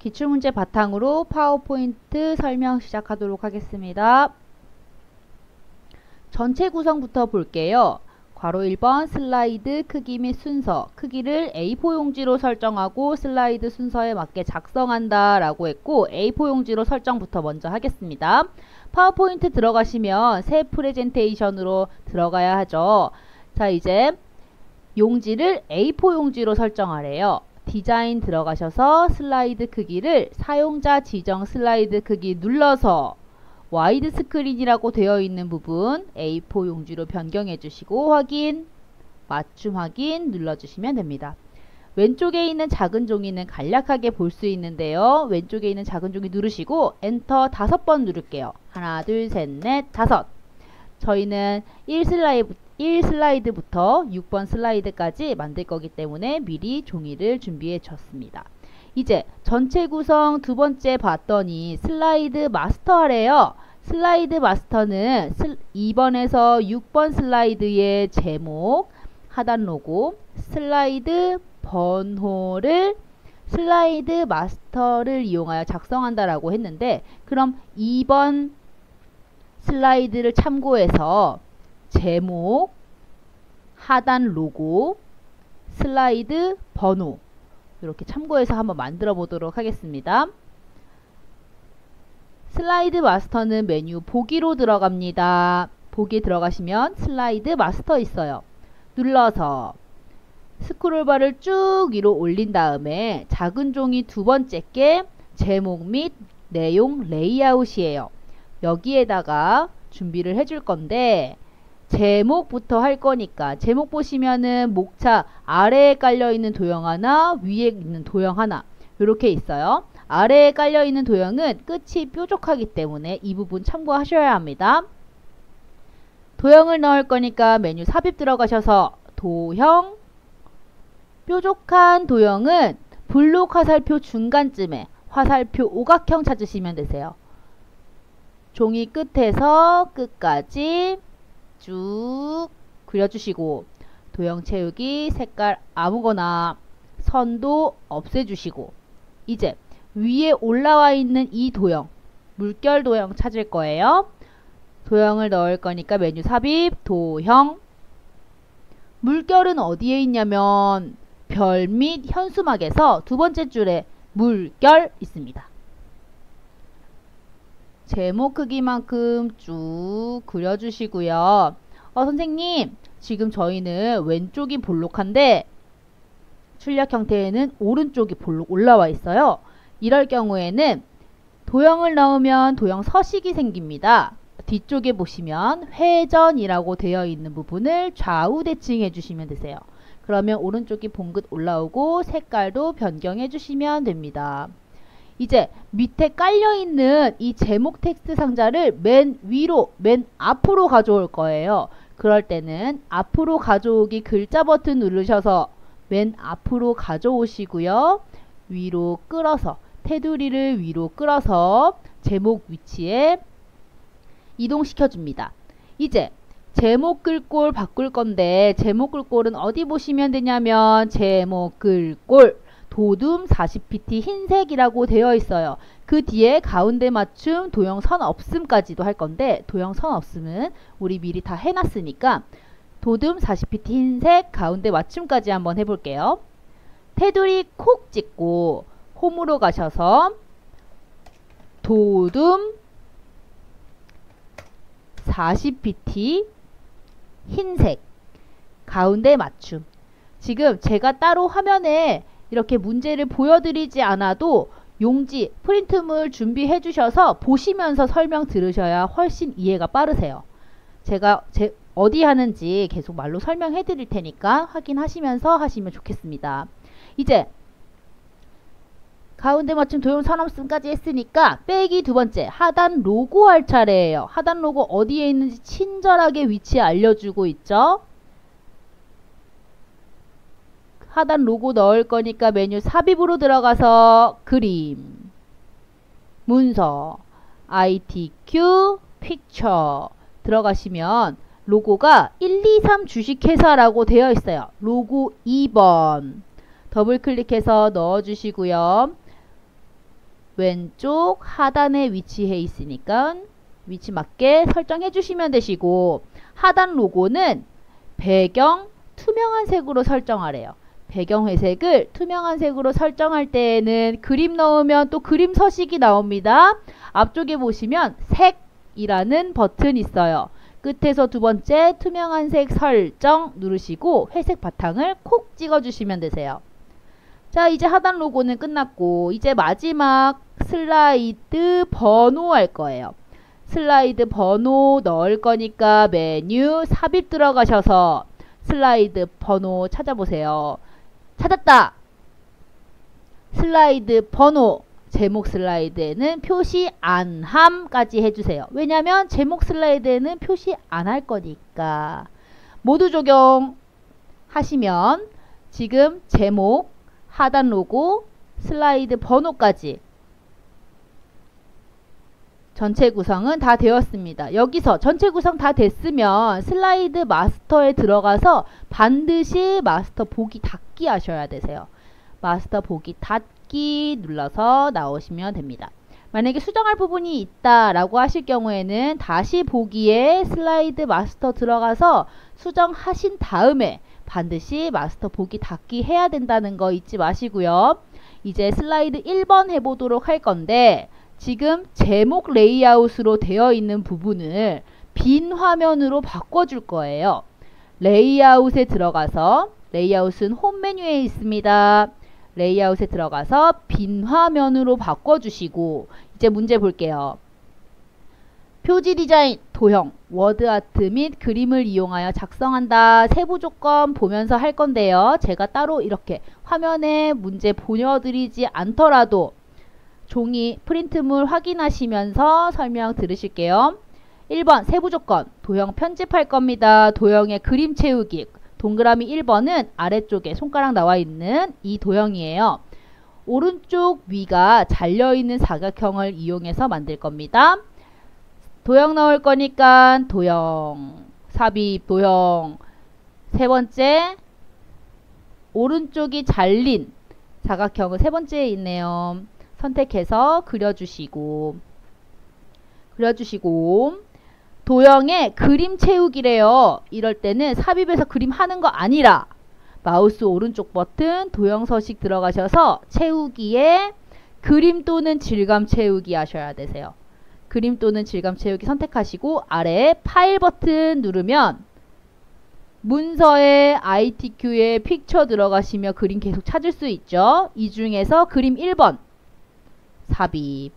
기출문제 바탕으로 파워포인트 설명 시작하도록 하겠습니다. 전체 구성부터 볼게요. 괄호 1번 슬라이드 크기 및 순서, 크기를 A4 용지로 설정하고 슬라이드 순서에 맞게 작성한다 라고 했고, A4 용지로 설정부터 먼저 하겠습니다. 파워포인트 들어가시면 새 프레젠테이션으로 들어가야 하죠. 자, 이제 용지를 A4 용지로 설정하래요. 디자인 들어가셔서 슬라이드 크기를 사용자 지정 슬라이드 크기 눌러서 와이드 스크린이라고 되어 있는 부분 A4 용지로 변경해 주시고 확인, 맞춤 확인 눌러주시면 됩니다. 왼쪽에 있는 작은 종이는 간략하게 볼 수 있는데요. 왼쪽에 있는 작은 종이 누르시고 엔터 5번 누를게요. 하나, 둘, 셋, 넷, 5. 저희는 1슬라이드부터 6번 슬라이드까지 만들 거기 때문에 미리 종이를 준비해 줬습니다. 이제 전체 구성 두 번째 봤더니 슬라이드 마스터 하래요. 슬라이드 마스터는 2번에서 6번 슬라이드의 제목, 하단 로고, 슬라이드 번호를 슬라이드 마스터를 이용하여 작성한다라고 했는데, 그럼 2번 슬라이드를 참고해서 제목, 하단 로고, 슬라이드 번호 이렇게 참고해서 한번 만들어 보도록 하겠습니다. 슬라이드 마스터는 메뉴 보기로 들어갑니다. 보기 들어가시면 슬라이드 마스터 있어요. 눌러서 스크롤바를 쭉 위로 올린 다음에 작은 종이 두 번째 게 제목 및 내용 레이아웃이에요. 여기에다가 준비를 해줄 건데, 제목부터 할 거니까 제목 보시면은 목차 아래에 깔려 있는 도형 하나, 위에 있는 도형 하나 이렇게 있어요. 아래에 깔려 있는 도형은 끝이 뾰족하기 때문에 이 부분 참고하셔야 합니다. 도형을 넣을 거니까 메뉴 삽입 들어가셔서 도형, 뾰족한 도형은 블록 화살표 중간쯤에 화살표 오각형 찾으시면 되세요. 종이 끝에서 끝까지 쭉 그려주시고, 도형 채우기 색깔 아무거나, 선도 없애주시고, 이제 위에 올라와 있는 이 도형, 물결 도형 찾을 거예요. 도형을 넣을 거니까 메뉴 삽입, 도형. 물결은 어디에 있냐면 별 및 현수막에서 두 번째 줄에 물결 있습니다. 제목 크기만큼 쭉 그려주시고요. 선생님, 지금 저희는 왼쪽이 볼록한데 출력 형태에는 오른쪽이 볼록 올라와 있어요. 이럴 경우에는 도형을 넣으면 도형 서식이 생깁니다. 뒤쪽에 보시면 회전이라고 되어 있는 부분을 좌우 대칭해 주시면 되세요. 그러면 오른쪽이 봉긋 올라오고 색깔도 변경해 주시면 됩니다. 이제 밑에 깔려있는 이 제목 텍스트 상자를 맨 위로, 맨 앞으로 가져올 거예요. 그럴 때는 앞으로 가져오기 글자 버튼 누르셔서 맨 앞으로 가져오시고요. 위로 끌어서, 테두리를 위로 끌어서 제목 위치에 이동시켜 줍니다. 이제 제목 글꼴 바꿀 건데, 제목 글꼴은 어디 보시면 되냐면 제목 글꼴 도둠 40pt 흰색이라고 되어 있어요. 그 뒤에 가운데 맞춤 도형 선 없음까지도 할 건데, 도형 선 없음은 우리 미리 다 해놨으니까 도둠 40pt 흰색 가운데 맞춤까지 한번 해볼게요. 테두리 콕 찍고 홈으로 가셔서 도둠 40pt 흰색 가운데 맞춤. 지금 제가 따로 화면에 이렇게 문제를 보여드리지 않아도 용지, 프린트물 준비해 주셔서 보시면서 설명 들으셔야 훨씬 이해가 빠르세요. 제가 어디 하는지 계속 말로 설명해 드릴 테니까 확인하시면서 하시면 좋겠습니다. 이제 가운데 맞춤 도형 선없음까지 했으니까 빼기 두 번째 하단 로고 할 차례예요. 하단 로고 어디에 있는지 친절하게 위치 알려주고 있죠. 하단 로고 넣을 거니까 메뉴 삽입으로 들어가서 그림, 문서, ITQ, 픽처 들어가시면 로고가 1, 2, 3 주식회사라고 되어 있어요. 로고 2번 더블 클릭해서 넣어주시고요. 왼쪽 하단에 위치해 있으니까 위치 맞게 설정해 주시면 되시고, 하단 로고는 배경 투명한 색으로 설정하래요. 배경 회색을 투명한 색으로 설정할 때에는 그림 넣으면 또 그림 서식이 나옵니다. 앞쪽에 보시면 색이라는 버튼 있어요. 끝에서 두 번째 투명한 색 설정 누르시고 회색 바탕을 콕 찍어 주시면 되세요. 자, 이제 하단 로고는 끝났고, 이제 마지막 슬라이드 번호 할 거예요. 슬라이드 번호 넣을 거니까 메뉴 삽입 들어가셔서 슬라이드 번호 찾아보세요. 찾았다! 슬라이드 번호, 제목 슬라이드에는 표시 안 함까지 해주세요. 왜냐면 제목 슬라이드에는 표시 안 할 거니까. 모두 적용하시면 지금 제목, 하단 로고, 슬라이드 번호까지 전체 구성은 다 되었습니다. 여기서 전체 구성 다 됐으면 슬라이드 마스터에 들어가서 반드시 마스터 보기 닫기 하셔야 되세요. 마스터 보기 닫기 눌러서 나오시면 됩니다. 만약에 수정할 부분이 있다라고 하실 경우에는 다시 보기에 슬라이드 마스터 들어가서 수정하신 다음에 반드시 마스터 보기 닫기 해야 된다는 거 잊지 마시고요. 이제 슬라이드 1번 해보도록 할 건데, 지금 제목 레이아웃으로 되어 있는 부분을 빈 화면으로 바꿔줄 거예요. 레이아웃에 들어가서, 레이아웃은 홈 메뉴에 있습니다. 레이아웃에 들어가서 빈 화면으로 바꿔주시고, 이제 문제 볼게요. 표지 디자인, 도형, 워드 아트 및 그림을 이용하여 작성한다. 세부 조건 보면서 할 건데요. 제가 따로 이렇게 화면에 문제 보여드리지 않더라도 종이 프린트물 확인하시면서 설명 들으실게요. 1번 세부 조건, 도형 편집할 겁니다. 도형의 그림 채우기. 동그라미 1번은 아래쪽에 손가락 나와 있는 이 도형이에요. 오른쪽 위가 잘려있는 사각형을 이용해서 만들 겁니다. 도형 넣을 거니까 도형, 삽입, 도형. 세 번째, 오른쪽이 잘린 사각형은 세 번째에 있네요. 선택해서 그려주시고 도형에 그림 채우기래요. 이럴 때는 삽입해서 그림 하는 거 아니라 마우스 오른쪽 버튼 도형 서식 들어가셔서 채우기에 그림 또는 질감 채우기 하셔야 되세요. 그림 또는 질감 채우기 선택하시고 아래에 파일 버튼 누르면 문서에 ITQ에 픽처 들어가시며 그림 계속 찾을 수 있죠. 이 중에서 그림 1번 삽입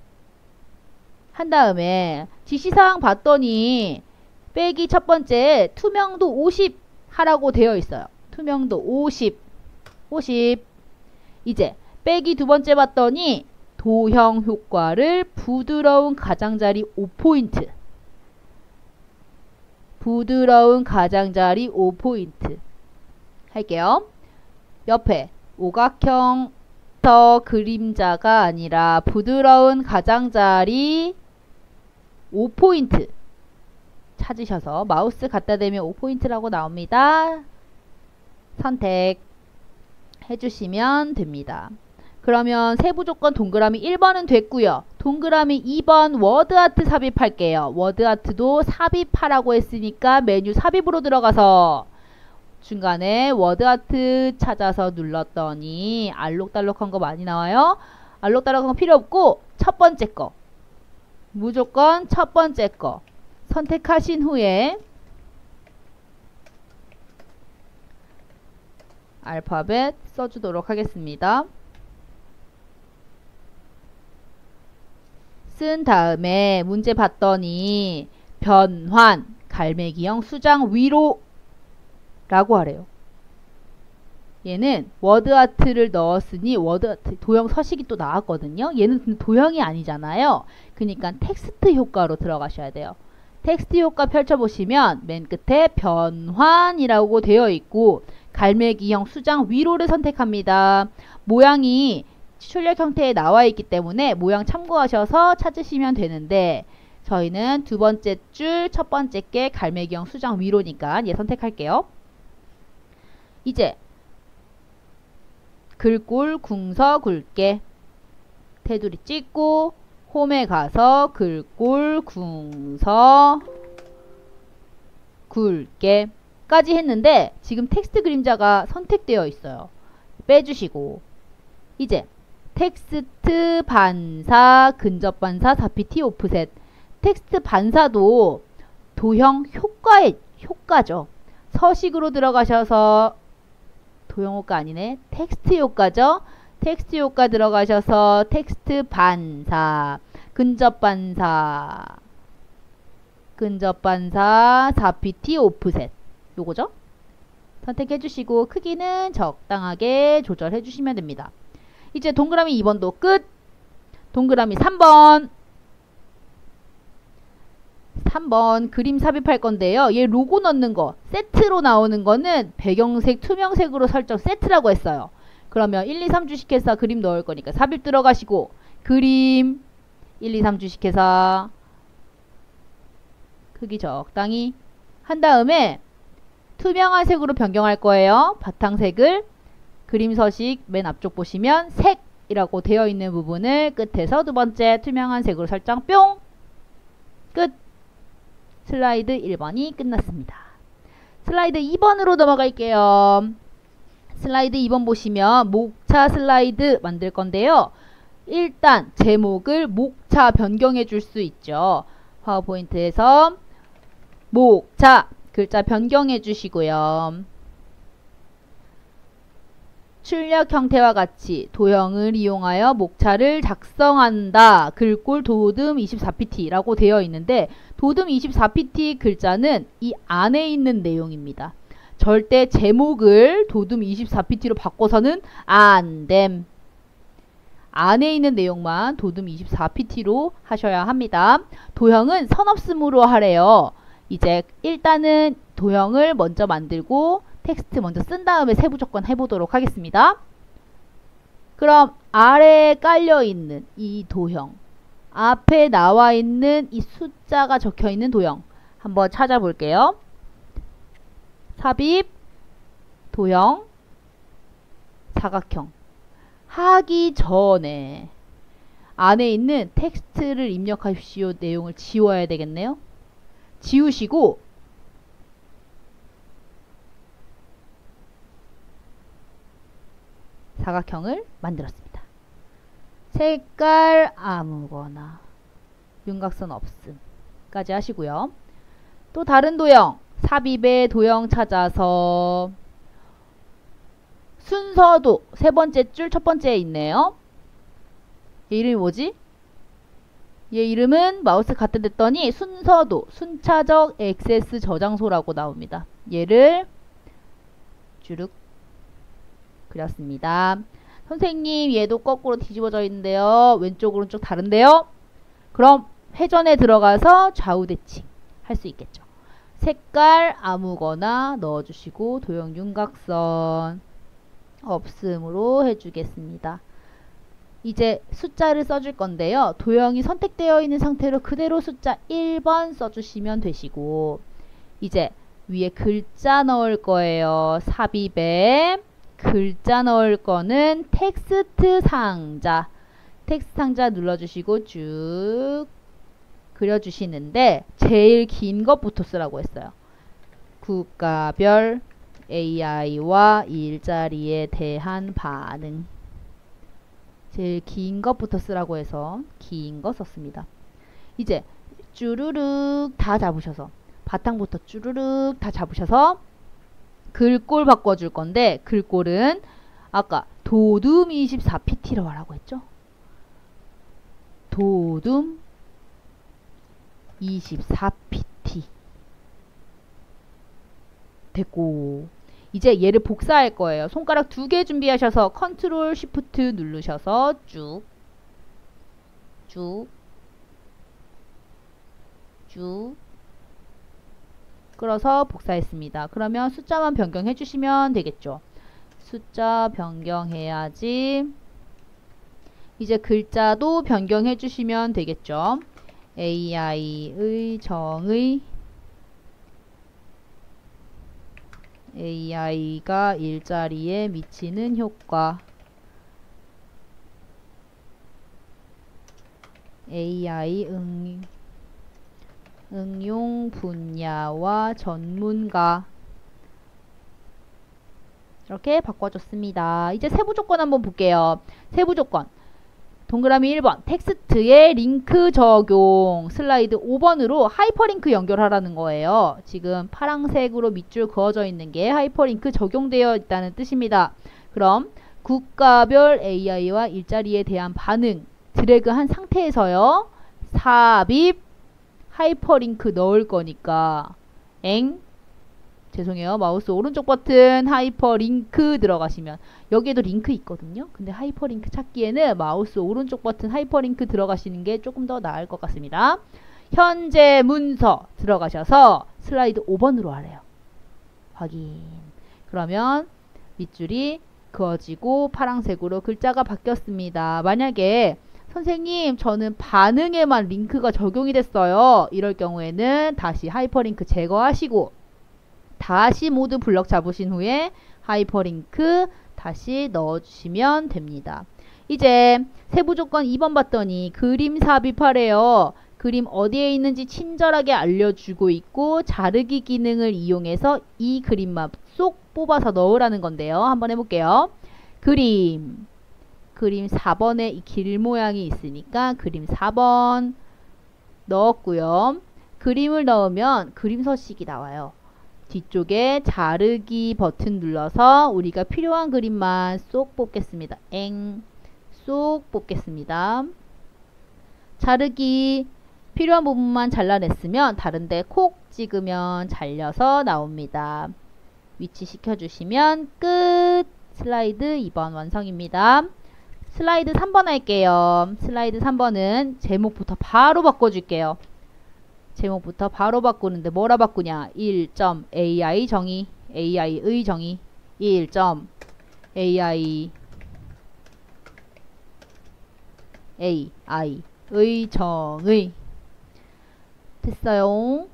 한 다음에 지시사항 봤더니 빼기 첫 번째 투명도 50 하라고 되어 있어요. 투명도 50 이제 빼기 두 번째 봤더니 도형 효과를 부드러운 가장자리 5포인트 부드러운 가장자리 5포인트 할게요. 옆에 오각형 더 그림자가 아니라 부드러운 가장자리 5포인트 찾으셔서 마우스 갖다 대면 5포인트라고 나옵니다. 선택 해주시면 됩니다. 그러면 세부 조건 동그라미 1번은 됐고요. 동그라미 2번 워드아트 삽입할게요. 워드아트도 삽입하라고 했으니까 메뉴 삽입으로 들어가서 중간에 워드아트 찾아서 눌렀더니 알록달록한 거 많이 나와요. 알록달록한 거 필요 없고 첫 번째 거 무조건 첫 번째 거 선택하신 후에 알파벳 써주도록 하겠습니다. 쓴 다음에 문제 봤더니 변환 갈매기형 수장 위로 라고 하래요. 얘는 워드아트를 넣었으니 워드아트 도형 서식이 또 나왔거든요. 얘는 도형이 아니잖아요. 그러니까 텍스트 효과로 들어가셔야 돼요. 텍스트 효과 펼쳐보시면 맨 끝에 변환이라고 되어 있고 갈매기형 수장 위로를 선택합니다. 모양이 출력 형태에 나와 있기 때문에 모양 참고하셔서 찾으시면 되는데 저희는 두 번째 줄 첫 번째 게 갈매기형 수장 위로니까 얘 선택할게요. 이제 글꼴 궁서 굵게 테두리 찍고 홈에 가서 글꼴 궁서 굵게 까지 했는데 지금 텍스트 그림자가 선택되어 있어요. 빼주시고 이제 텍스트 반사 근접 반사 4pt 오프셋 텍스트 반사도 도형 효과의 효과죠. 서식으로 들어가셔서 도형 효과 아니네. 텍스트 효과죠. 텍스트 효과 들어가셔서 텍스트 반사 근접 반사 4pt 오프셋 요거죠. 선택해 주시고 크기는 적당하게 조절해 주시면 됩니다. 이제 동그라미 2번도 끝. 동그라미 3번 그림 삽입할 건데요. 얘 로고 넣는 거 세트로 나오는 거는 배경색 투명색으로 설정 세트라고 했어요. 그러면 1, 2, 3 주식회사 그림 넣을 거니까 삽입 들어가시고 그림 1, 2, 3 주식회사 크기 적당히 한 다음에 투명한 색으로 변경할 거예요. 바탕색을 그림 서식 맨 앞쪽 보시면 색이라고 되어 있는 부분을 끝에서 두 번째 투명한 색으로 설정 뿅! 끝! 슬라이드 1번이 끝났습니다. 슬라이드 2번으로 넘어갈게요. 슬라이드 2번 보시면 목차 슬라이드 만들 건데요. 일단 제목을 목차 변경해 줄 수 있죠. 파워포인트에서 목차 글자 변경해 주시고요. 출력 형태와 같이 도형을 이용하여 목차를 작성한다. 글꼴 도듬 24pt라고 되어 있는데 도듬 24pt 글자는 이 안에 있는 내용입니다. 절대 제목을 도듬 24pt로 바꿔서는 안됨. 안에 있는 내용만 도듬 24pt로 하셔야 합니다. 도형은 선없음으로 하래요. 이제 일단은 도형을 먼저 만들고 텍스트 먼저 쓴 다음에 세부 조건 해보도록 하겠습니다. 그럼 아래에 깔려있는 이 도형, 앞에 나와 있는 이 숫자가 적혀있는 도형 한번 찾아볼게요. 삽입, 도형, 사각형 하기 전에 안에 있는 텍스트를 입력하십시오 내용을 지워야 되겠네요. 지우시고 사각형을 만들었습니다. 색깔 아무거나 윤곽선 없음 까지 하시고요. 또 다른 도형 삽입의 도형 찾아서 순서도 세 번째 줄 첫 번째에 있네요. 얘 이름이 뭐지? 얘 이름은 마우스 갖다 댔더니 순서도 순차적 액세스 저장소라고 나옵니다. 얘를 주룩 그렸습니다. 선생님 얘도 거꾸로 뒤집어져 있는데요. 왼쪽 오른쪽 다른데요. 그럼 회전에 들어가서 좌우 대칭 할 수 있겠죠. 색깔 아무거나 넣어주시고 도형 윤곽선 없음으로 해주겠습니다. 이제 숫자를 써줄 건데요. 도형이 선택되어 있는 상태로 그대로 숫자 1번 써주시면 되시고 이제 위에 글자 넣을 거예요. 삽입에 글자 넣을 거는 텍스트 상자 눌러주시고 쭉 그려주시는데 제일 긴 것부터 쓰라고 했어요. 국가별 AI와 일자리에 대한 반응 제일 긴 것부터 쓰라고 해서 긴 거 썼습니다. 이제 쭈루룩 다 잡으셔서 바탕부터 쭈루룩 다 잡으셔서 글꼴 바꿔줄 건데 글꼴은 아까 도둠 24pt로 하라고 했죠. 도둠 24pt 됐고 이제 얘를 복사할 거예요. 손가락 2개 준비하셔서 컨트롤 쉬프트 누르셔서 쭉 끌어서 복사했습니다. 그러면 숫자만 변경해 주시면 되겠죠. 숫자 변경해야지. 이제 글자도 변경해 주시면 되겠죠. AI의 정의 AI가 일자리에 미치는 효과 AI 응용 분야와 전문가 이렇게 바꿔줬습니다. 이제 세부 조건 한번 볼게요. 세부 조건. 동그라미 1번 텍스트에 링크 적용. 슬라이드 5번으로 하이퍼링크 연결하라는 거예요. 지금 파란색으로 밑줄 그어져 있는 게 하이퍼링크 적용되어 있다는 뜻입니다. 그럼 국가별 AI와 일자리에 대한 반응 드래그한 상태에서요. 삽입 하이퍼링크 넣을 거니까 죄송해요. 마우스 오른쪽 버튼 하이퍼링크 들어가시면 여기에도 링크 있거든요. 근데 하이퍼링크 찾기에는 마우스 오른쪽 버튼 하이퍼링크 들어가시는 게 조금 더 나을 것 같습니다. 현재 문서 들어가셔서 슬라이드 5번으로 하래요. 확인. 그러면 밑줄이 그어지고 파란색으로 글자가 바뀌었습니다. 만약에 선생님 저는 반응에만 링크가 적용이 됐어요. 이럴 경우에는 다시 하이퍼링크 제거하시고 다시 모두 블럭 잡으신 후에 하이퍼링크 다시 넣어주시면 됩니다. 이제 세부 조건 2번 봤더니 그림 삽입하래요. 그림 어디에 있는지 친절하게 알려주고 있고 자르기 기능을 이용해서 이 그림만 쏙 뽑아서 넣으라는 건데요. 한번 해볼게요. 그림 4번에 이 길 모양이 있으니까 그림 4번 넣었고요. 그림을 넣으면 그림 서식이 나와요. 뒤쪽에 자르기 버튼 눌러서 우리가 필요한 그림만 쏙 뽑겠습니다. 쏙 뽑겠습니다. 자르기 필요한 부분만 잘라냈으면 다른데 콕 찍으면 잘려서 나옵니다. 위치 시켜주시면 끝! 슬라이드 2번 완성입니다. 슬라이드 3번 할게요. 슬라이드 3번은 제목부터 바로 바꿔줄게요. 제목부터 바로 바꾸는데 뭐라 바꾸냐? 1.ai 정의, AI의 정의, 1.ai AI의 정의. 됐어요.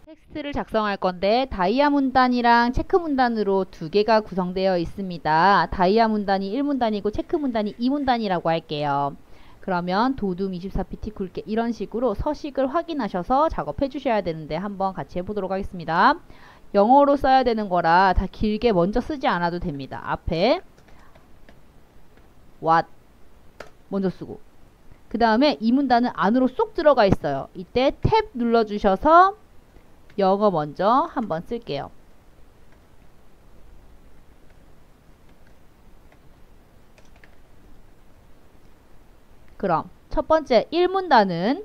텍스트를 작성할 건데 다이아 문단이랑 체크 문단으로 두 개가 구성되어 있습니다. 다이아 문단이 1문단이고 체크 문단이 2문단이라고 할게요. 그러면 도둠 24pt 굵게 이런 식으로 서식을 확인하셔서 작업해 주셔야 되는데 한번 같이 해보도록 하겠습니다. 영어로 써야 되는 거라 다 길게 먼저 쓰지 않아도 됩니다. 앞에 what 먼저 쓰고 그 다음에 이 문단은 안으로 쏙 들어가 있어요. 이때 탭 눌러주셔서 영어 먼저 한번 쓸게요. 그럼 첫 번째 1문단은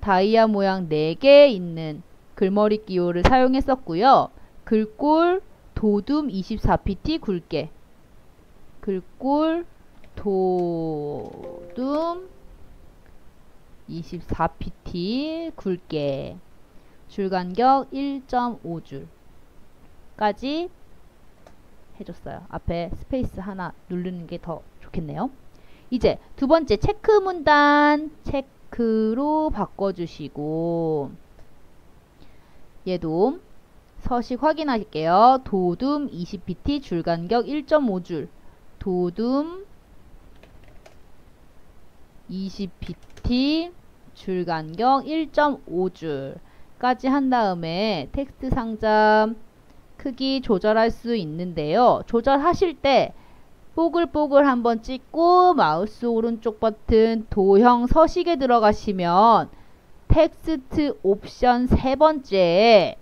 다이아 모양 4개 있는 글머리 기호를 사용했었고요. 글꼴 도둠 24pt 굵게 글꼴 도둠 24pt 굵게 줄간격 1.5줄까지 해줬어요. 앞에 스페이스 하나 누르는 게 더 좋겠네요. 이제 두 번째 체크 문단 체크로 바꿔주시고 얘도 서식 확인할게요. 도둠 20pt 줄간격 1.5줄 도둠 20pt 줄간격 1.5줄까지 한 다음에 텍스트 상자 크기 조절할 수 있는데요. 조절하실 때 뽀글뽀글 한번 찍고 마우스 오른쪽 버튼 도형 서식에 들어가시면 텍스트 옵션 세 번째에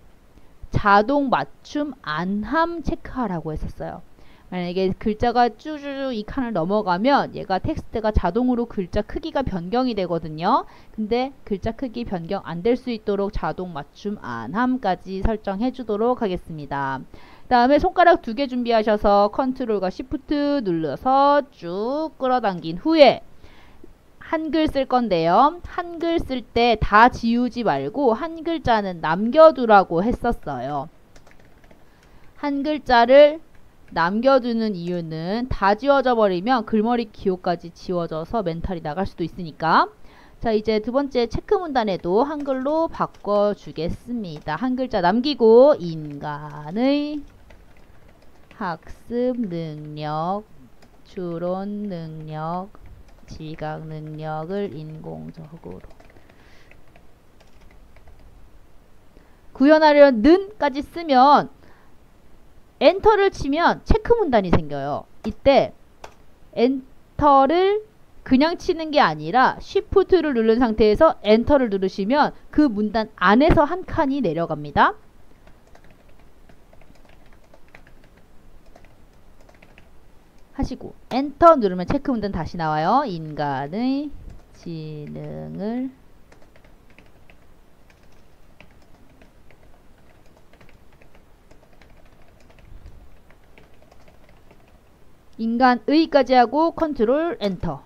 자동 맞춤 안함 체크하라고 했었어요. 만약에 글자가 쭈쭈쭈 이 칸을 넘어가면 얘가 텍스트가 자동으로 글자 크기가 변경이 되거든요. 근데 글자 크기 변경 안 될 수 있도록 자동 맞춤 안함까지 설정해 주도록 하겠습니다. 그 다음에 손가락 2개 준비하셔서 컨트롤과 시프트 눌러서 쭉 끌어당긴 후에 한글 쓸 건데요. 한글 쓸 때 다 지우지 말고 한 글자는 남겨두라고 했었어요. 한 글자를 남겨두는 이유는 다 지워져 버리면 글머리 기호까지 지워져서 멘탈이 나갈 수도 있으니까. 자, 이제 두 번째 체크 문단에도 한글로 바꿔주겠습니다. 한 글자 남기고 인간의 학습 능력, 추론 능력 지각 능력을 인공적으로 구현하려는까지 쓰면 엔터를 치면 체크 문단이 생겨요. 이때 엔터를 그냥 치는 게 아니라 쉬프트를 누른 상태에서 엔터를 누르시면 그 문단 안에서 한 칸이 내려갑니다. 하시고 엔터 누르면 체크 문단 다시 나와요. 인간의 지능을 인간의까지 하고 컨트롤 엔터.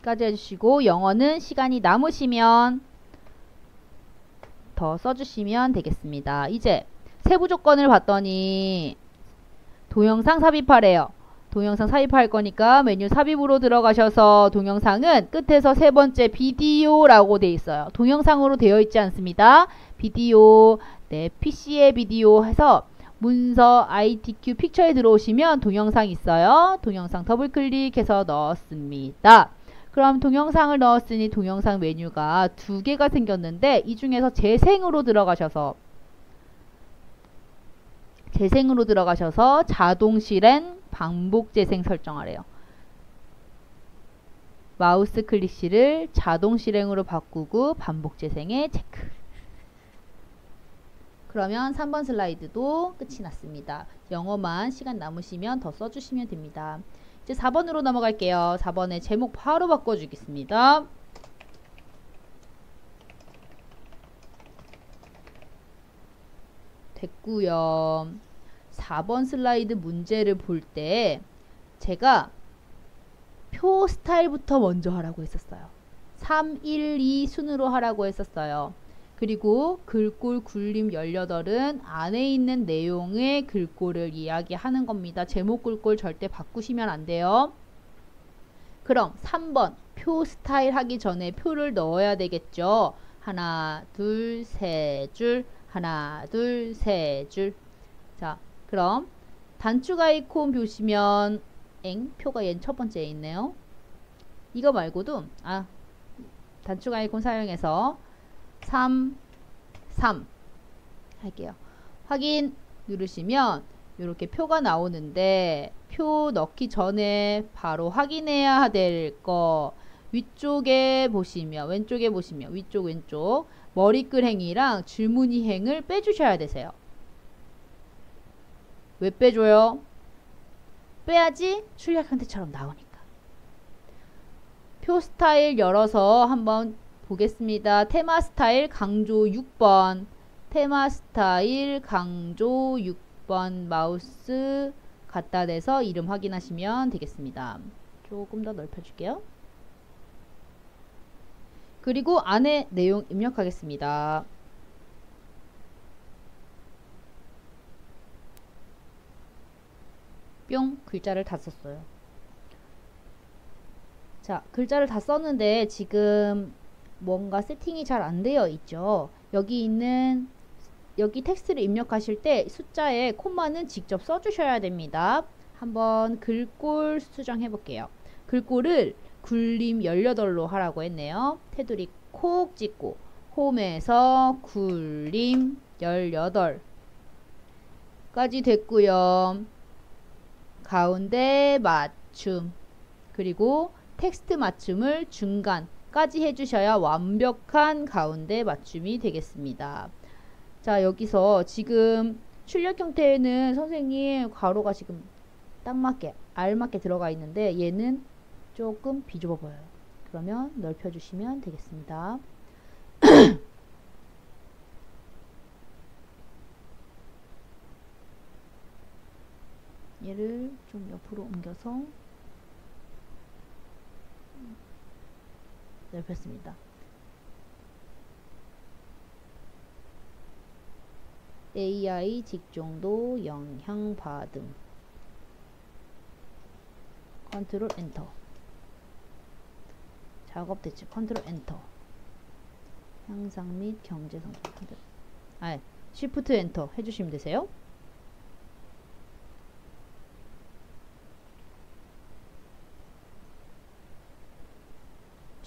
까지 해주시고 영어는 시간이 남으시면 더 써주시면 되겠습니다. 이제 세부 조건을 봤더니 동영상 삽입하래요. 동영상 삽입할 거니까 메뉴 삽입으로 들어가셔서 동영상은 끝에서 세 번째 비디오라고 되어 있어요. 동영상으로 되어 있지 않습니다. 비디오, 네, PC의 비디오 해서 문서 ITQ 픽처에 들어오시면 동영상 있어요. 동영상 더블 클릭해서 넣었습니다. 그럼 동영상을 넣었으니 동영상 메뉴가 두 개가 생겼는데 이 중에서 재생으로 들어가셔서 자동 실행 반복 재생 설정하래요. 마우스 클릭시를 자동 실행으로 바꾸고 반복 재생에 체크. 그러면 3번 슬라이드도 끝이 났습니다. 영어만 시간 남으시면 더 써주시면 됩니다. 이제 4번으로 넘어갈게요. 4번의 제목 바로 바꿔주겠습니다. 됐고요. 4번 슬라이드 문제를 볼 때 제가 표 스타일부터 먼저 하라고 했었어요. 3, 1, 2 순으로 하라고 했었어요. 그리고 글꼴 굴림 18은 안에 있는 내용의 글꼴을 이야기하는 겁니다. 제목 글꼴 절대 바꾸시면 안 돼요. 그럼 3번 표 스타일 하기 전에 표를 넣어야 되겠죠. 하나, 둘, 세 줄, 하나, 둘, 세 줄. 자, 그럼 단축 아이콘 보시면 표가 얘는 첫 번째에 있네요. 이거 말고도 단축 아이콘 사용해서 3 할게요. 확인 누르시면 이렇게 표가 나오는데 표 넣기 전에 바로 확인해야 될 거 위쪽에 보시면 왼쪽에 보시면 위쪽 왼쪽 머리글 행이랑 줄무늬 행을 빼주셔야 되세요. 왜 빼줘요? 빼야지 출력 형태처럼 나오니까. 표 스타일 열어서 한번 보겠습니다. 테마 스타일 강조 6번 테마 스타일 강조 6번 마우스 갖다 대서 이름 확인하시면 되겠습니다. 조금 더 넓혀줄게요. 그리고 안에 내용 입력하겠습니다. 뿅 글자를 다 썼어요. 자, 글자를 다 썼는데 지금 뭔가 세팅이 잘 안 되어 있죠. 여기 텍스트를 입력하실 때 숫자에 콤마는 직접 써주셔야 됩니다. 한번 글꼴 수정해 볼게요. 글꼴을 굴림 18로 하라고 했네요. 테두리 콕 찍고 홈에서 굴림 18 까지 됐고요. 가운데 맞춤 그리고 텍스트 맞춤을 중간까지 해주셔야 완벽한 가운데 맞춤이 되겠습니다. 자, 여기서 지금 출력 형태에는 선생님 가로가 지금 딱 맞게 알맞게 들어가 있는데 얘는 조금 비좁아 보여요. 그러면 넓혀주시면 되겠습니다. 얘를 좀 옆으로 옮겨서 넓혔습니다. AI 직종도 영향받음. 컨트롤 엔터. 작업 대체 컨트롤 엔터. 향상 및 경제 성장. 쉬프트 엔터 해주시면 되세요.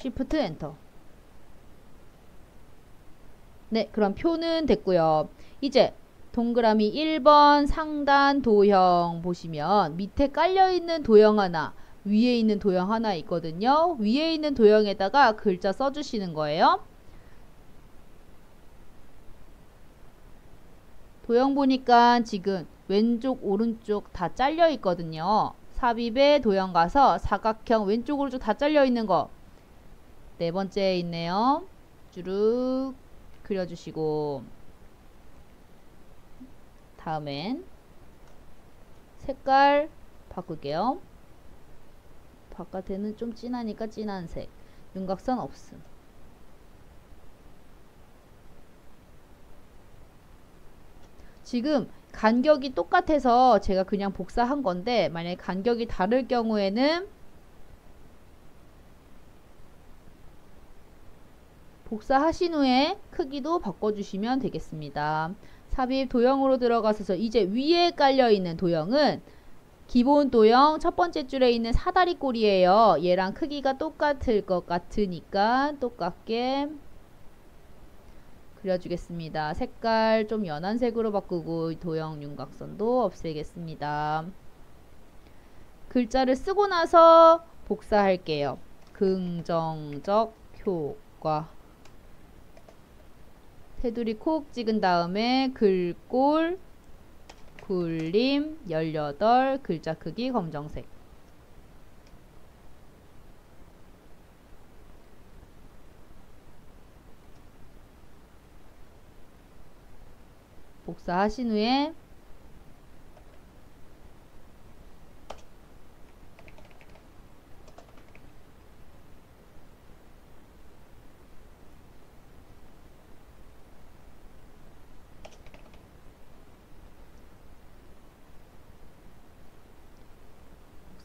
쉬프트 엔터. 네, 그럼 표는 됐고요. 이제 동그라미 1번 상단 도형 보시면 밑에 깔려있는 도형 하나, 위에 있는 도형 하나 있거든요. 위에 있는 도형에다가 글자 써주시는 거예요. 도형 보니까 지금 왼쪽 오른쪽 다 잘려 있거든요. 삽입에 도형 가서 사각형 왼쪽 오른쪽 다 잘려 있는 거 네 번째에 있네요. 주르륵 그려주시고 다음엔 색깔 바꿀게요. 바깥에는 좀 진하니까 진한 색. 윤곽선 없음. 지금 간격이 똑같아서 제가 그냥 복사한 건데 만약에 간격이 다를 경우에는 복사하신 후에 크기도 바꿔주시면 되겠습니다. 삽입 도형으로 들어가서 이제 위에 깔려있는 도형은 기본 도형 첫 번째 줄에 있는 사다리 꼴이에요. 얘랑 크기가 똑같을 것 같으니까 똑같게 그려주겠습니다. 색깔 좀 연한 색으로 바꾸고 도형 윤곽선도 없애겠습니다. 글자를 쓰고 나서 복사할게요. 긍정적 효과. 테두리 콕 찍은 다음에 글꼴 굴림 18 글자 크기 검정색. 복사하신 후에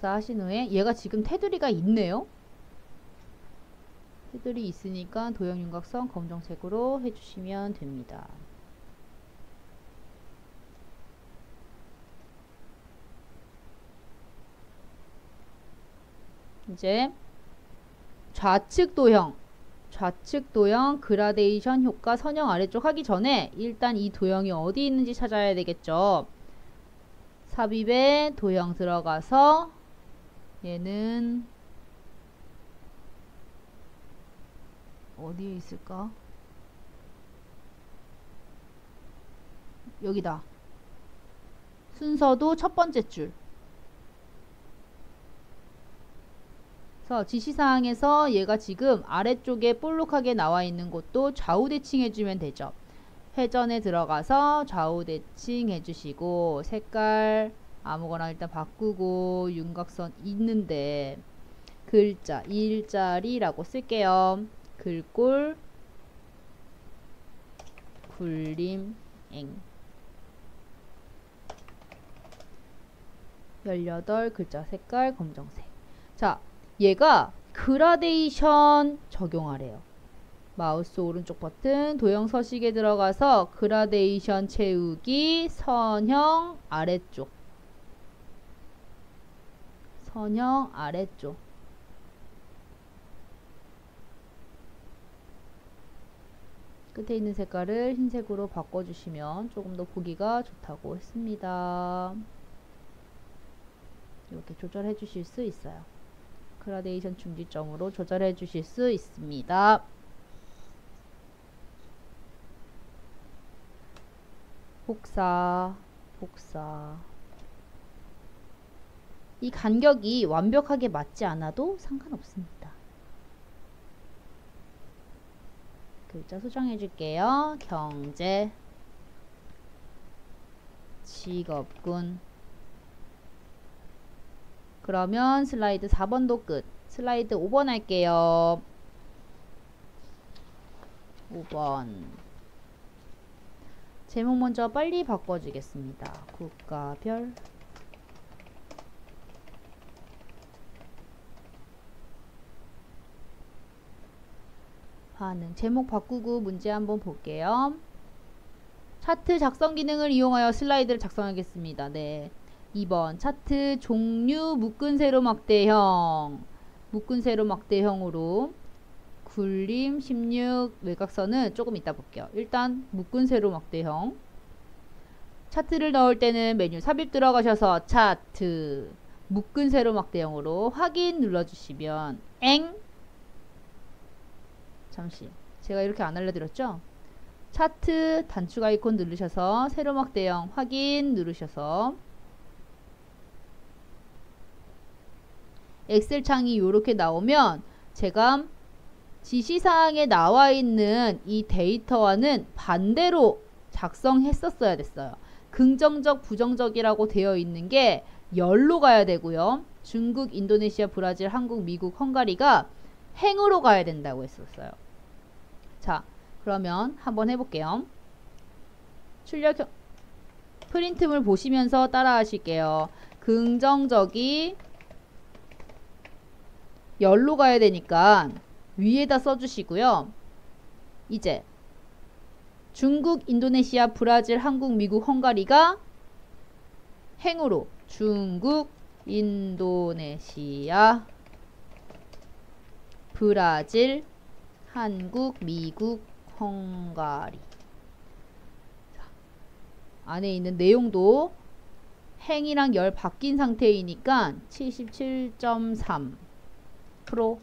복사하신 후에 얘가 지금 테두리가 있네요. 테두리 있으니까 도형 윤곽선 검정색으로 해주시면 됩니다. 이제 좌측 도형 그라데이션 효과 선형 아래쪽 하기 전에 일단 이 도형이 어디 있는지 찾아야 되겠죠. 삽입에 도형 들어가서 얘는 어디에 있을까? 여기다. 순서도 첫 번째 줄. 그래서 지시사항에서 얘가 지금 아래쪽에 볼록하게 나와 있는 곳도 좌우 대칭 해주면 되죠. 회전에 들어가서 좌우 대칭 해주시고 색깔 아무거나 일단 바꾸고 윤곽선 있는데 글자 일자리라고 쓸게요. 글꼴 굴림 엥 18 글자 색깔 검정색. 자, 얘가 그라데이션 적용하래요. 마우스 오른쪽 버튼 도형 서식에 들어가서 그라데이션 채우기 선형 아래쪽. 선형 아래쪽. 끝에 있는 색깔을 흰색으로 바꿔주시면 조금 더 보기가 좋다고 했습니다. 이렇게 조절해 주실 수 있어요. 그라데이션 중지점으로 조절해 주실 수 있습니다. 복사. 이 간격이 완벽하게 맞지 않아도 상관없습니다. 글자 수정해 줄게요. 경제, 직업군. 그러면 슬라이드 4번도 끝. 슬라이드 5번 할게요. 5번. 제목 먼저 빨리 바꿔주겠습니다. 국가별 반응. 제목 바꾸고 문제 한번 볼게요. 차트 작성 기능을 이용하여 슬라이드를 작성하겠습니다. 네. 2번 차트 종류 묶은 세로 막대형. 묶은 세로 막대형으로 굴림 16 외곽선은 조금 이따 볼게요. 일단 묶은 세로 막대형. 차트를 넣을 때는 메뉴 삽입 들어가셔서 차트 묶은 세로 막대형으로 확인 눌러주시면 잠시 제가 이렇게 안 알려드렸죠? 차트 단축 아이콘 누르셔서 세로막 대형 확인 누르셔서 엑셀 창이 이렇게 나오면 제가 지시사항에 나와 있는 이 데이터와는 반대로 작성했었어야 됐어요. 긍정적, 부정적이라고 되어 있는 게 열로 가야 되고요. 중국, 인도네시아, 브라질, 한국, 미국, 헝가리가 행으로 가야 된다고 했었어요. 자, 그러면 한번 해볼게요. 출력 프린트물 보시면서 따라 하실게요. 긍정적이 열로 가야 되니까 위에다 써주시고요. 이제 중국, 인도네시아, 브라질, 한국, 미국, 헝가리가 행으로 중국, 인도네시아, 브라질, 한국, 미국, 헝가리. 자, 안에 있는 내용도 행이랑 열 바뀐 상태이니까 77.3%,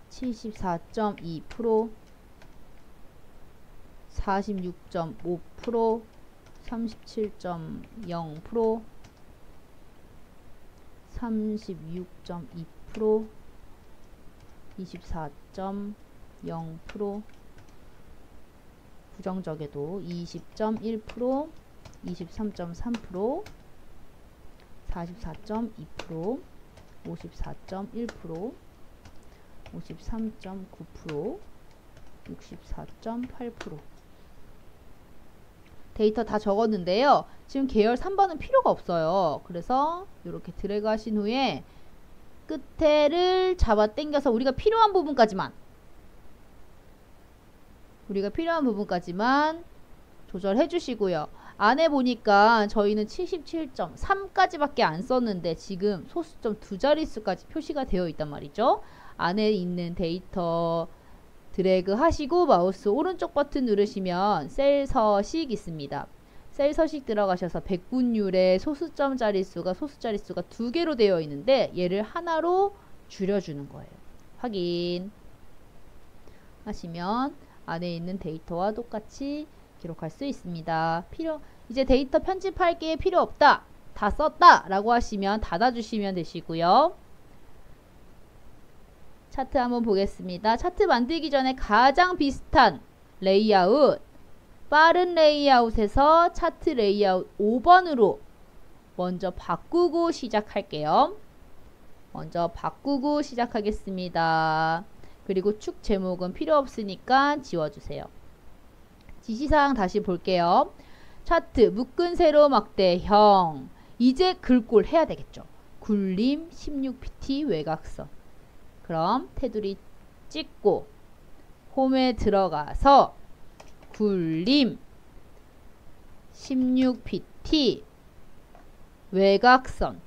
74.2%, 46.5%, 37.0%, 36.2%, 24.0%, 부정적에도 20.1%, 23.3%, 44.2%, 54.1%, 53.9%, 64.8%. 데이터 다 적었는데요. 지금 계열 3번은 필요가 없어요. 그래서 이렇게 드래그 하신 후에 끝에를 잡아 당겨서 우리가 필요한 부분까지만 조절해 주시고요. 안에 보니까 저희는 77.3까지밖에 안 썼는데 지금 소수점 두 자릿수까지 표시가 되어 있단 말이죠. 안에 있는 데이터 드래그 하시고 마우스 오른쪽 버튼 누르시면 셀 서식 있습니다. 셀 서식 들어가셔서 백분율의 소수 자릿수가 2개로 되어 있는데 얘를 하나로 줄여주는 거예요. 확인 하시면 안에 있는 데이터와 똑같이 기록할 수 있습니다. 이제 데이터 편집할 게 필요 없다, 다 썼다 라고 하시면 닫아주시면 되시고요. 차트 한번 보겠습니다. 차트 만들기 전에 가장 비슷한 레이아웃, 빠른 레이아웃에서 차트 레이아웃 5번으로 먼저 바꾸고 시작할게요. 먼저 바꾸고 시작하겠습니다. 그리고 축 제목은 필요 없으니까 지워주세요. 지시사항 다시 볼게요. 차트 묶은 세로 막대형. 이제 글꼴 해야 되겠죠. 굴림 16pt 외곽선. 그럼 테두리 찍고 홈에 들어가서 굴림 16pt 외곽선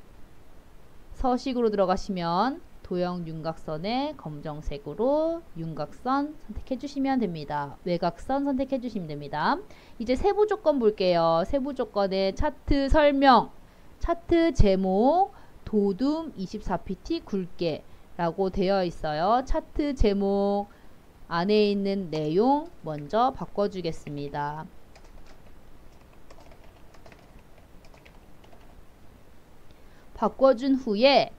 서식으로 들어가시면 도형 윤곽선에 검정색으로 윤곽선 선택해 주시면 됩니다. 외곽선 선택해 주시면 됩니다. 이제 세부 조건 볼게요. 세부 조건의 차트 설명, 차트 제목, 도둠 24pt 굵게 라고 되어 있어요. 차트 제목 안에 있는 내용 먼저 바꿔주겠습니다. 바꿔준 후에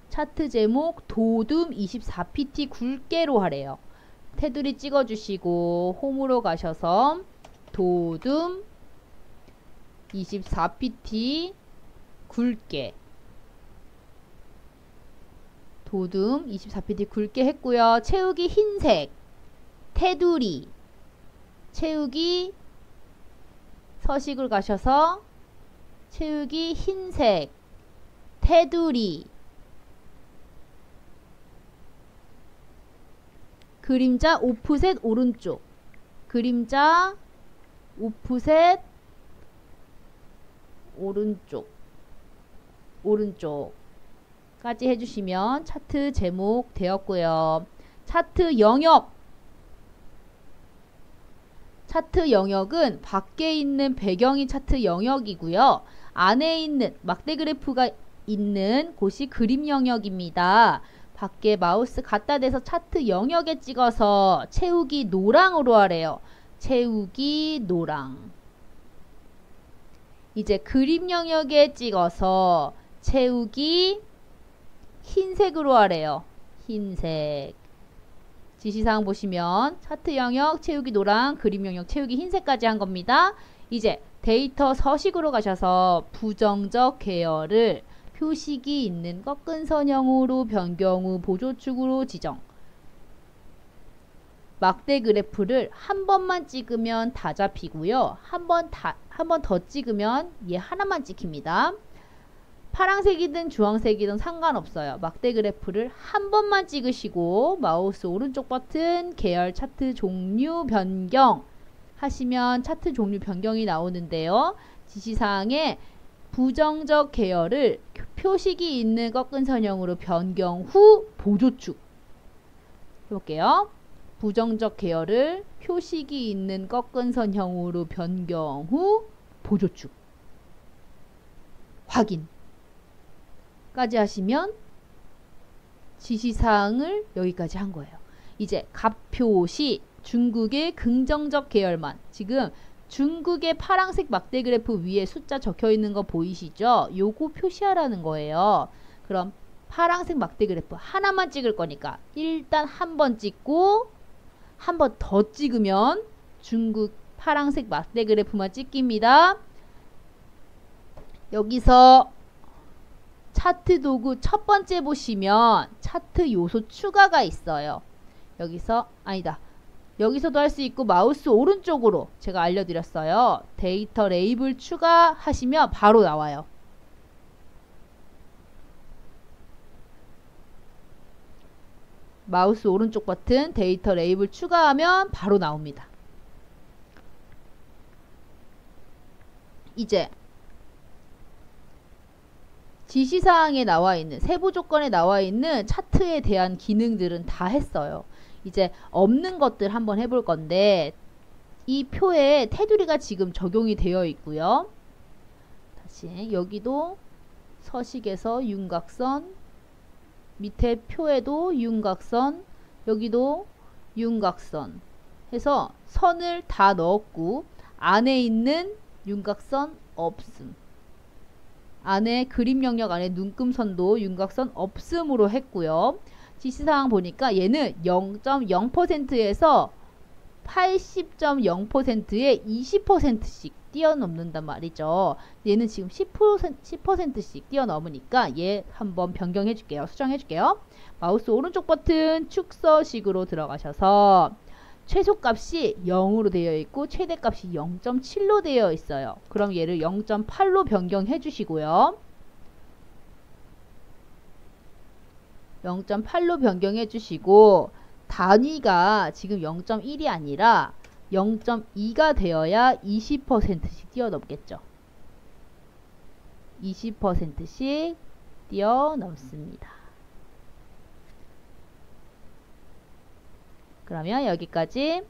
차트 제목 도둠 24pt 굵게로 하래요. 테두리 찍어주시고 홈으로 가셔서 도둠 24pt 굵게, 도둠 24pt 굵게 했고요. 채우기 흰색, 테두리 채우기 서식을 가셔서 채우기 흰색, 테두리, 그림자 오프셋 오른쪽, 그림자 오프셋 오른쪽까지 해주시면 차트 제목 되었고요. 차트 영역은 밖에 있는 배경이 차트 영역이고요. 안에 있는 막대 그래프가 있는 곳이 그림 영역입니다. 밖에 마우스 갖다 대서 차트 영역에 찍어서 채우기 노랑으로 하래요. 채우기 노랑. 이제 그림 영역에 찍어서 채우기 흰색으로 하래요. 흰색. 지시사항 보시면 차트 영역 채우기 노랑, 그림 영역 채우기 흰색까지 한 겁니다. 이제 데이터 서식으로 가셔서 부정적 계열을 표식이 있는 꺾은 선형으로 변경 후 보조축으로 지정. 막대 그래프를 한 번만 찍으면 다 잡히고요. 한 번 더 찍으면 얘 하나만 찍힙니다. 파란색이든 주황색이든 상관없어요. 막대 그래프를 한 번만 찍으시고 마우스 오른쪽 버튼 계열 차트 종류 변경 하시면 차트 종류 변경이 나오는데요. 지시사항에 부정적 계열을 표식이 있는 꺾은 선형으로 변경 후 보조축 해볼게요. 부정적 계열을 표식이 있는 꺾은 선형으로 변경 후 보조축 확인 까지 하시면 지시사항을 여기까지 한 거예요. 이제 값표시 중국의 긍정적 계열만, 지금 중국의 파란색 막대 그래프 위에 숫자 적혀 있는 거 보이시죠? 요거 표시하라는 거예요. 그럼 파란색 막대 그래프 하나만 찍을 거니까 일단 한 번 찍고 한 번 더 찍으면 중국 파란색 막대 그래프만 찍힙니다. 여기서 차트 도구 첫 번째 보시면 차트 요소 추가가 있어요. 여기서도 할 수 있고 마우스 오른쪽으로 제가 알려드렸어요. 데이터 레이블 추가하시면 바로 나와요. 마우스 오른쪽 버튼 데이터 레이블 추가하면 바로 나옵니다. 이제 지시사항에 나와 있는 세부 조건에 나와 있는 차트에 대한 기능들은 다 했어요. 이제 없는 것들 한번 해볼 건데 이 표에 테두리가 지금 적용이 되어 있고요. 다시 여기도 서식에서 윤곽선, 밑에 표에도 윤곽선, 여기도 윤곽선 해서 선을 다 넣었고 안에 있는 윤곽선 없음, 안에 그림 영역 안에 눈금선도 윤곽선 없음으로 했고요. 지시사항 보니까 얘는 0.0%에서 80.0%에 20%씩 뛰어넘는단 말이죠. 얘는 지금 10%씩 뛰어넘으니까 얘 한번 변경해 줄게요. 수정해 줄게요. 마우스 오른쪽 버튼 축서식으로 들어가셔서 최소값이 0으로 되어 있고 최대값이 0.7로 되어 있어요. 그럼 얘를 0.8로 변경해 주시고요. 0.8로 변경해 주시고 단위가 지금 0.1이 아니라 0.2가 되어야 20%씩 뛰어넘겠죠. 20%씩 뛰어넘습니다. 그러면 여기까지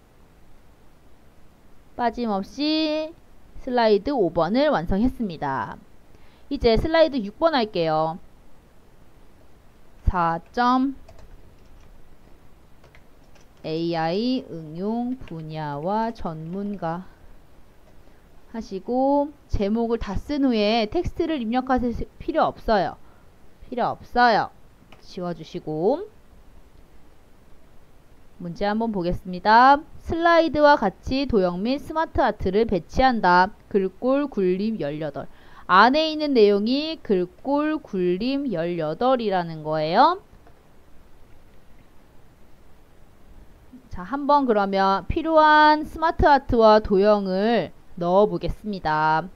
빠짐없이 슬라이드 5번을 완성했습니다. 이제 슬라이드 6번 할게요. 4점 AI 응용 분야와 전문가 하시고 제목을 다 쓴 후에 텍스트를 입력하실 필요 없어요. 지워주시고 문제 한번 보겠습니다. 슬라이드와 같이 도형 및 스마트 아트를 배치한다. 글꼴 굴림 18. 안에 있는 내용이 글꼴 굴림 18이라는 거예요. 자, 한번 그러면 필요한 스마트 아트와 도형을 넣어 보겠습니다.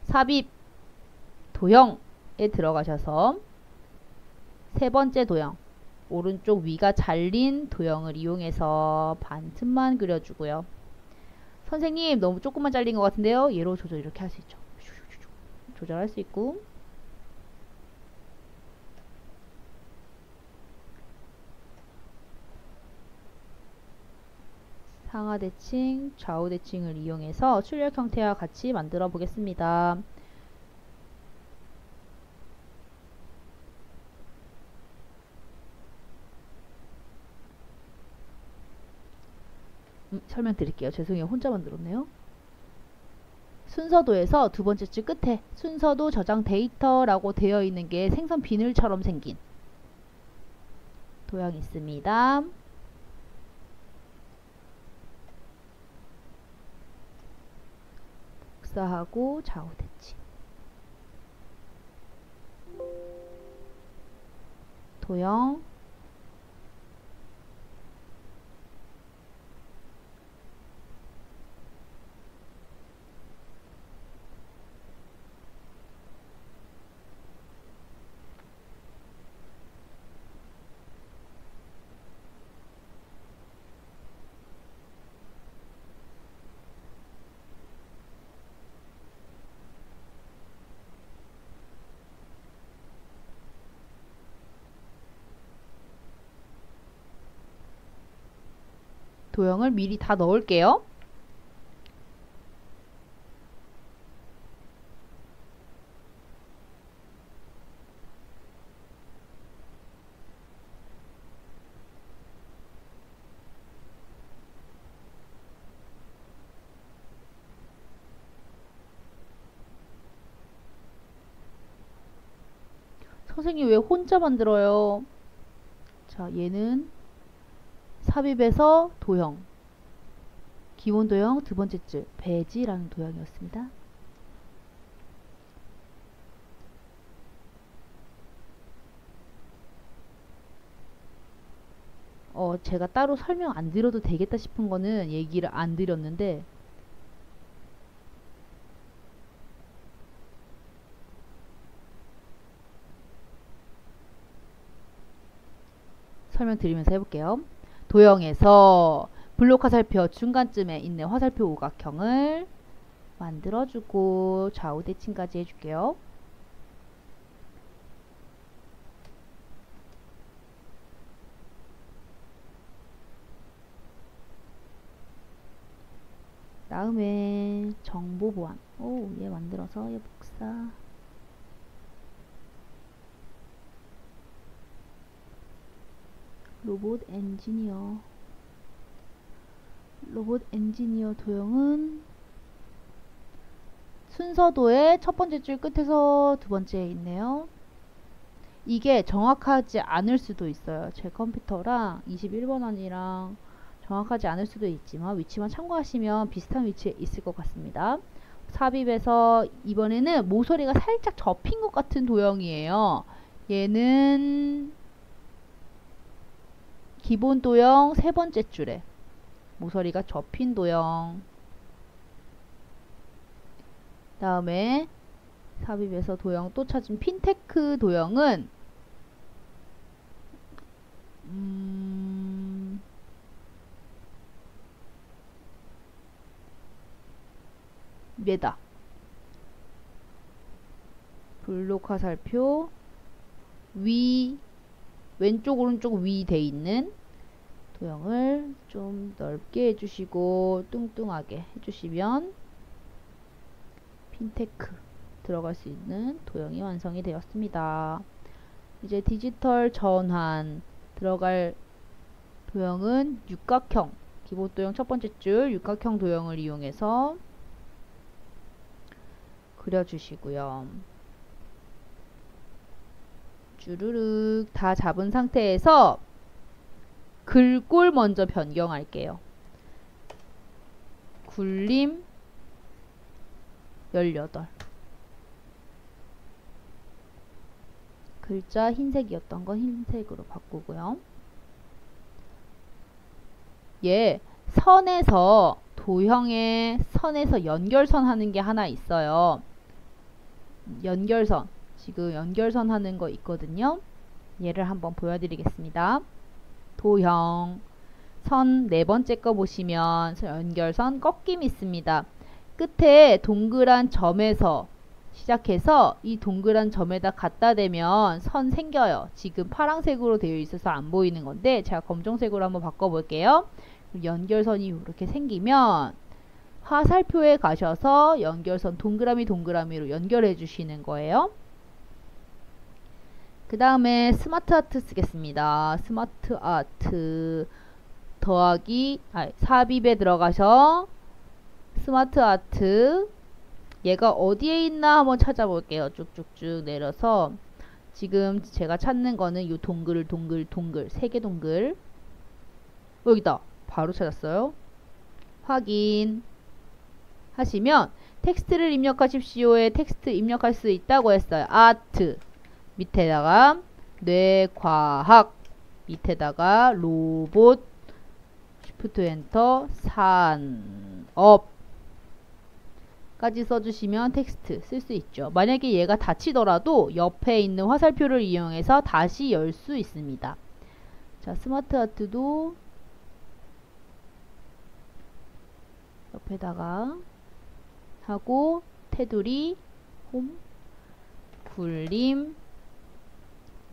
삽입 도형에 들어가셔서 세 번째 도형, 오른쪽 위가 잘린 도형을 이용해서 반틈만 그려주고요. 선생님 너무 조금만 잘린 것 같은데요. 얘로 조절 이렇게 할 수 있죠. 조절할 수 있고, 상하 대칭, 좌우 대칭을 이용해서 출력 형태와 같이 만들어 보겠습니다. 설명드릴게요. 죄송해요. 혼자 만들었네요. 순서도에서 두 번째 줄 끝에 순서도 저장 데이터라고 되어 있는 게 생선 비늘처럼 생긴 도형이 있습니다. 복사하고 좌우 대칭. 도형 도형을 미리 다 넣을게요. 선생님 왜 혼자 만들어요? 자, 얘는 삽입에서 도형, 기본 도형 두 번째 줄 배지라는 도형이었습니다. 제가 따로 설명 안 드려도 되겠다 싶은 거는 얘기를 안 드렸는데, 설명드리면서 해볼게요. 도형에서 블록 화살표 중간쯤에 있는 화살표 오각형을 만들어주고 좌우 대칭까지 해줄게요. 다음에 정보 보안. 얘 만들어서 얘 복사. 로봇 엔지니어 도형은 순서도의 첫 번째 줄 끝에서 두 번째에 있네요. 이게 정확하지 않을 수도 있어요. 제 컴퓨터랑 21번원이랑 정확하지 않을 수도 있지만 위치만 참고하시면 비슷한 위치에 있을 것 같습니다. 삽입에서 이번에는 모서리가 살짝 접힌 것 같은 도형이에요. 얘는 기본 도형 세 번째 줄에 모서리가 접힌 도형. 다음에 삽입에서 도형 또 찾은 핀테크 도형은 얘다. 블록 화살표 위, 왼쪽 오른쪽 위 돼 있는 도형을 좀 넓게 해주시고 뚱뚱하게 해주시면 핀테크 들어갈 수 있는 도형이 완성이 되었습니다. 이제 디지털 전환 들어갈 도형은 육각형, 기본 도형 첫 번째 줄 육각형 도형을 이용해서 그려주시고요. 주르륵 다 잡은 상태에서 글꼴 먼저 변경할게요. 굴림 18. 글자 흰색이었던 건 흰색으로 바꾸고요. 얘 선에서 도형의 선에서 연결선 하는 게 하나 있어요. 연결선. 지금 연결선 하는 거 있거든요. 얘를 한번 보여드리겠습니다. 도형. 선 네 번째 거 보시면 연결선 꺾임 있습니다. 끝에 동그란 점에서 시작해서 이 동그란 점에다 갖다 대면 선 생겨요. 지금 파란색으로 되어 있어서 안 보이는 건데 제가 검정색으로 한번 바꿔볼게요. 연결선이 이렇게 생기면 화살표에 가셔서 연결선 동그라미 동그라미로 연결해 주시는 거예요. 그 다음에 스마트 아트 쓰겠습니다. 스마트 아트 더하기 삽입에 들어가서 스마트 아트 얘가 어디에 있나 한번 찾아볼게요. 쭉쭉쭉 내려서 지금 제가 찾는 거는 이 동글 세 개 동글 여기다 바로 찾았어요. 확인 하시면 텍스트를 입력하십시오에 텍스트 입력할 수 있다고 했어요. 아트 밑에다가 뇌과학 밑에다가 로봇 쉬프트 엔터 산업 까지 써주시면 텍스트 쓸 수 있죠. 만약에 얘가 닫히더라도 옆에 있는 화살표를 이용해서 다시 열 수 있습니다. 자, 스마트 아트도 옆에다가 하고 테두리 홈 굴림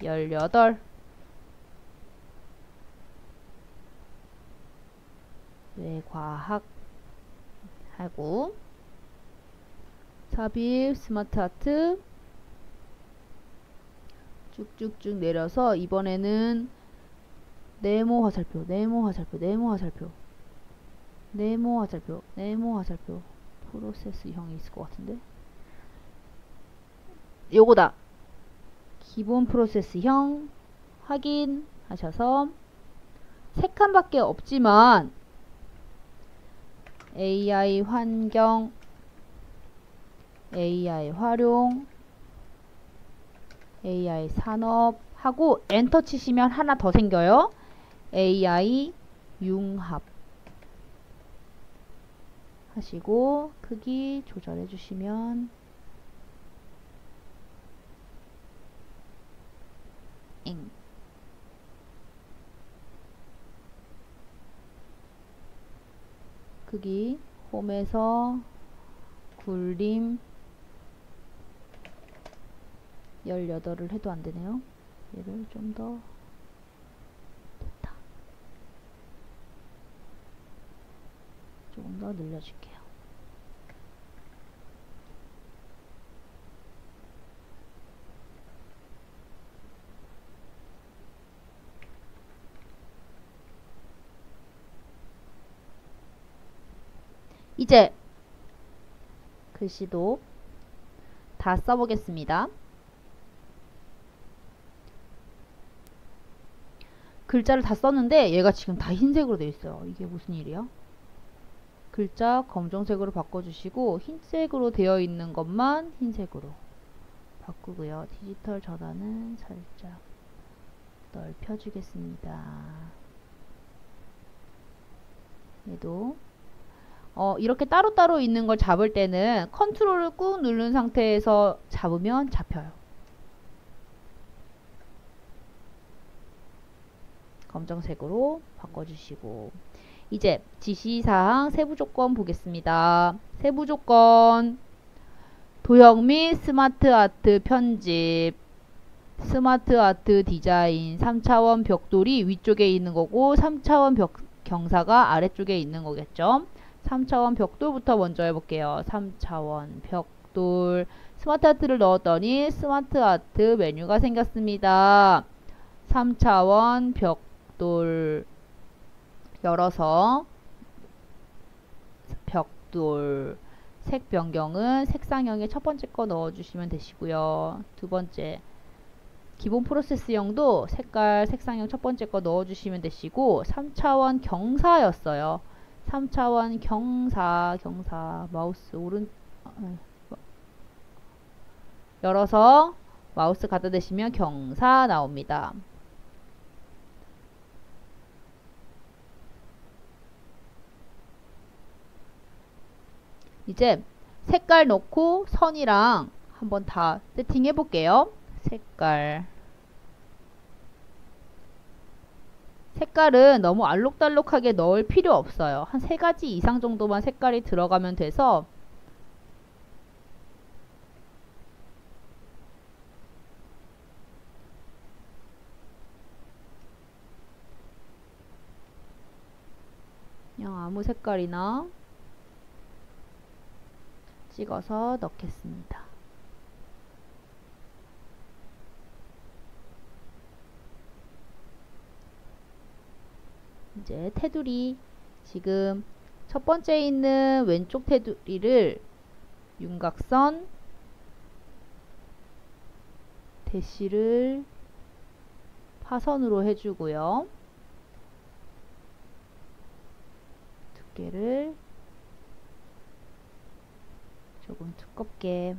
18 뇌과학 하고 삽입 스마트 아트 쭉쭉쭉 내려서 이번에는 네모 화살표 프로세스형이 있을 것 같은데 요거다. 기본 프로세스형 확인하셔서 3칸밖에 없지만 AI 환경 AI 활용 AI 산업 하고 엔터 치시면 하나 더 생겨요. AI 융합 하시고 크기 조절해 주시면 크기 홈에서 굴림 18을 해도 안되네요. 얘를 좀 더 됐다. 조금 더 늘려줄게요. 이제 글씨도 다 써보겠습니다. 글자를 다 썼는데 얘가 지금 다 흰색으로 되어 있어요. 이게 무슨 일이야? 글자 검정색으로 바꿔주시고 흰색으로 되어 있는 것만 흰색으로 바꾸고요. 디지털 전환은 살짝 넓혀주겠습니다. 얘도 이렇게 따로따로 있는 걸 잡을 때는 컨트롤을 꾹 누른 상태에서 잡으면 잡혀요. 검정색으로 바꿔주시고 이제 지시사항 세부조건 보겠습니다. 세부조건 도형 및 스마트 아트 편집 스마트 아트 디자인 3차원 벽돌이 위쪽에 있는 거고 3차원 경사가 아래쪽에 있는 거겠죠. 3차원 벽돌부터 먼저 해볼게요. 3차원 벽돌 스마트 아트를 넣었더니 스마트 아트 메뉴가 생겼습니다. 3차원 벽돌 열어서 벽돌 색 변경은 색상형의 첫 번째 거 넣어주시면 되시고요. 두 번째 기본 프로세스형도 색깔 색상형 첫 번째 거 넣어주시면 되시고 3차원 경사였어요. 3차원 경사 마우스 오른 열어서 마우스 갖다 대시면 경사 나옵니다. 이제 색깔 넣고 선이랑 한번 다 세팅해 볼게요. 색깔은 너무 알록달록하게 넣을 필요 없어요. 한 3가지 이상 정도만 색깔이 들어가면 돼서 그냥 아무 색깔이나 찍어서 넣겠습니다. 이제 테두리, 지금 첫 번째 있는 왼쪽 테두리를 윤곽선 대시를 파선으로 해주고요. 두께를 조금 두껍게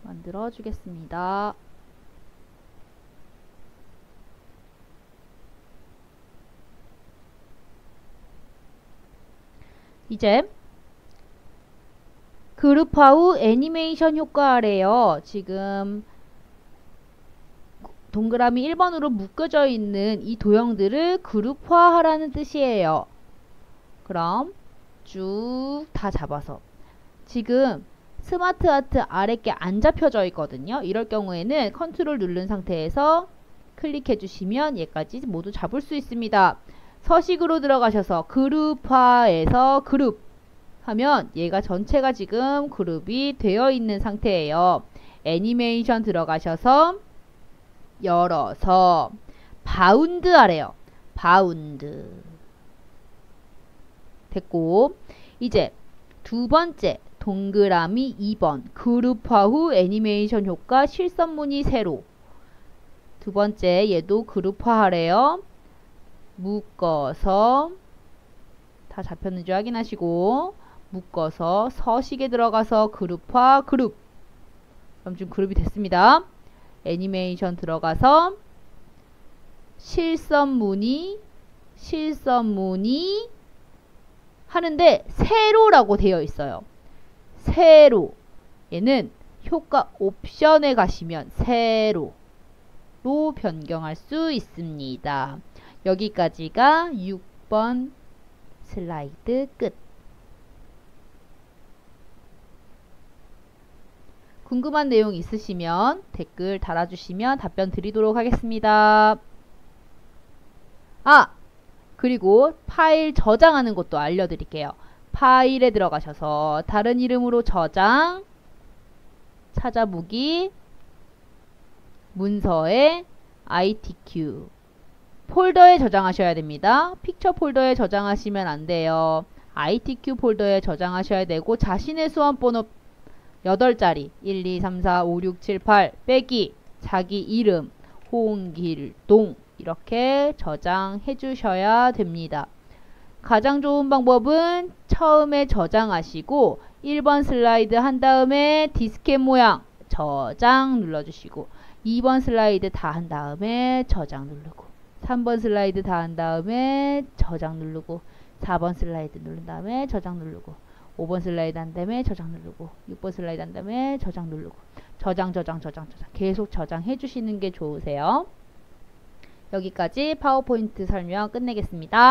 만들어 주겠습니다. 이제 그룹화 후 애니메이션 효과래요. 지금 동그라미 1번으로 묶여져 있는 이 도형들을 그룹화하라는 뜻이에요. 그럼 쭉 다 잡아서, 지금 스마트 아트 아랫게 안 잡혀져 있거든요. 이럴 경우에는 컨트롤 누른 상태에서 클릭해 주시면 얘까지 모두 잡을 수 있습니다. 서식으로 들어가셔서 그룹화에서 그룹 하면 얘가 전체가 지금 그룹이 되어 있는 상태예요. 애니메이션 들어가셔서 열어서 바운드 하래요. 바운드 됐고, 이제 두 번째 동그라미 2번 그룹화 후 애니메이션 효과 실선무늬 세로, 두 번째 얘도 그룹화 하래요. 묶어서 다 잡혔는지 확인하시고 묶어서 서식에 들어가서 그룹화 그룹, 그럼 지금 그룹이 됐습니다. 애니메이션 들어가서 실선무늬 하는데 세로라고 되어 있어요. 세로, 얘는 효과 옵션에 가시면 세로로 변경할 수 있습니다. 여기까지가 6번 슬라이드 끝. 궁금한 내용 있으시면 댓글 달아주시면 답변 드리도록 하겠습니다. 그리고 파일 저장하는 것도 알려드릴게요. 파일에 들어가셔서 다른 이름으로 저장, 찾아보기, 문서에 ITQ 폴더에 저장하셔야 됩니다. 픽처 폴더에 저장하시면 안 돼요. ITQ 폴더에 저장하셔야 되고, 자신의 수험번호 8자리 1, 2, 3, 4, 5, 6, 7, 8 빼기 자기 이름 홍길동 이렇게 저장해 주셔야 됩니다. 가장 좋은 방법은 처음에 저장하시고 1번 슬라이드 한 다음에 디스켓 모양 저장 눌러주시고 2번 슬라이드 다 한 다음에 저장 누르고 3번 슬라이드 다 한 다음에 저장 누르고 4번 슬라이드 누른 다음에 저장 누르고 5번 슬라이드 한 다음에 저장 누르고 6번 슬라이드 한 다음에 저장 누르고 저장 계속 저장해 주시는 게 좋으세요. 여기까지 파워포인트 설명 끝내겠습니다.